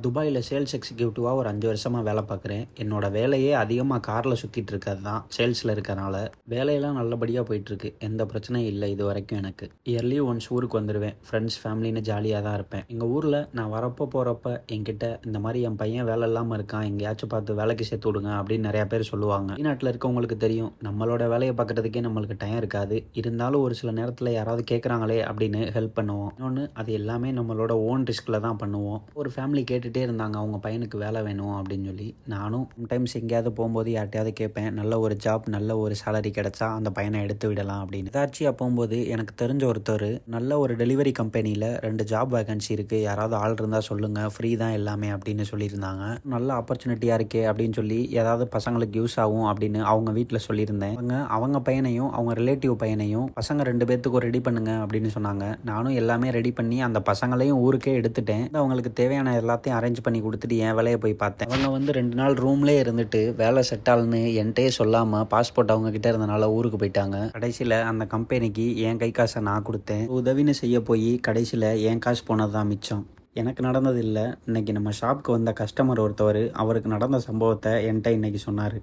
துபாயில் சேல்ஸ் எக்ஸிக்யூட்டிவாக ஒரு 5 வருஷமாக வேலை பார்க்குறேன். என்னோட வேலையே அதிகமாக காரில் சுற்றிட்டு இருக்கிறது தான், சேல்ஸில் இருக்கறனால. வேலையெல்லாம் நல்லபடியாக போயிட்டுருக்கு, எந்த பிரச்சனையும் இல்லை இது வரைக்கும் எனக்கு. இயர்லி ஒன்ஸ் ஊருக்கு வந்துடுவேன். ஃப்ரெண்ட்ஸ் ஃபேமிலின்னு ஜாலியாக தான் இருப்பேன். எங்கள் ஊரில் நான் வரப்போ போகிறப்ப என்கிட்ட இந்த மாதிரி என் பையன் வேலை இல்லாமல் இருக்கான், எங்கேயாச்சும் பார்த்து வேலைக்கு சேர்த்து விடுங்க அப்படின்னு நிறையா பேர் சொல்லுவாங்க. வெளிநாட்டில் இருக்கவங்களுக்கு தெரியும், நம்மளோட வேலையை பார்க்குறதுக்கே நம்மளுக்கு டைம் இருக்காது. இருந்தாலும் ஒரு சில நேரத்தில் யாராவது கேட்குறாங்களே அப்படின்னு ஹெல்ப் பண்ணுவோம். இன்னொன்று, அது எல்லாமே நம்மளோட ஓன் ரிஸ்கில் தான் பண்ணுவோம். ஒரு ஃபேமிலி கேட்டுகிட்டே இருந்தாங்க அவங்க பையனுக்கு வேலை வேணும் அப்படின்னு சொல்லி. நானும் சம்டைம்ஸ் எங்கேயாவது போகும்போது யார்ட்டையாவது கேட்பேன், நல்ல ஒரு ஜாப் நல்ல ஒரு சேலரி கிடைச்சா அந்த பையனை எடுத்து விடலாம் அப்படின்னு. ஏதாச்சும் போகும்போது எனக்கு தெரிஞ்ச ஒருத்தர் நல்ல ஒரு டெலிவரி கம்பெனியில் 2 ஜாப் வேகன்சி இருக்குது, யாராவது ஆள் இருந்தால் சொல்லுங்கள், ஃப்ரீ தான் எல்லாமே அப்படின்னு சொல்லியிருந்தாங்க. நல்ல ஆப்பர்ச்சுனிட்டியாக இருக்கே அப்படின்னு சொல்லி ஏதாவது பசங்களுக்கு யூஸ் ஆகும் அப்படின்னு அவங்க வீட்டில் சொல்லியிருந்தேன். அவங்க பையனையும் அவங்க ரிலேட்டிவ் பையனையும் பசங்க 2 பேர்த்துக்கும் ரெடி பண்ணுங்க அப்படின்னு சொன்னாங்க. நானும் எல்லாமே ரெடி பண்ணி அந்த பசங்களையும் ஊருக்கே எடுத்துட்டேன். அவங்களுக்கு தேவையான எல்லாத்தையும் அரேஞ்ச் பண்ணி கொடுத்துட்டு என் வேலையை போய் பார்த்தேன். அவங்க 2 நாள் ரூம்லேயே இருந்துட்டு வேலை செட் ஆகலன்னு என்கிட்டயே சொல்லாமல் பாஸ்போர்ட் அவங்க கிட்ட இருந்தனால ஊருக்கு போயிட்டாங்க. கடைசியில் அந்த கம்பெனிக்கு என் கை காசை நான் கொடுத்தேன். உதவின்னு செய்ய போய் கடைசியில் என் காசு போனது தான் மிச்சம். எனக்கு நடந்தது இல்லை. இன்னைக்கு நம்ம ஷாப்புக்கு வந்த கஸ்டமர் ஒருத்தவர் அவருக்கு நடந்த சம்பவத்தை என்கிட்ட இன்னைக்கு சொன்னார்.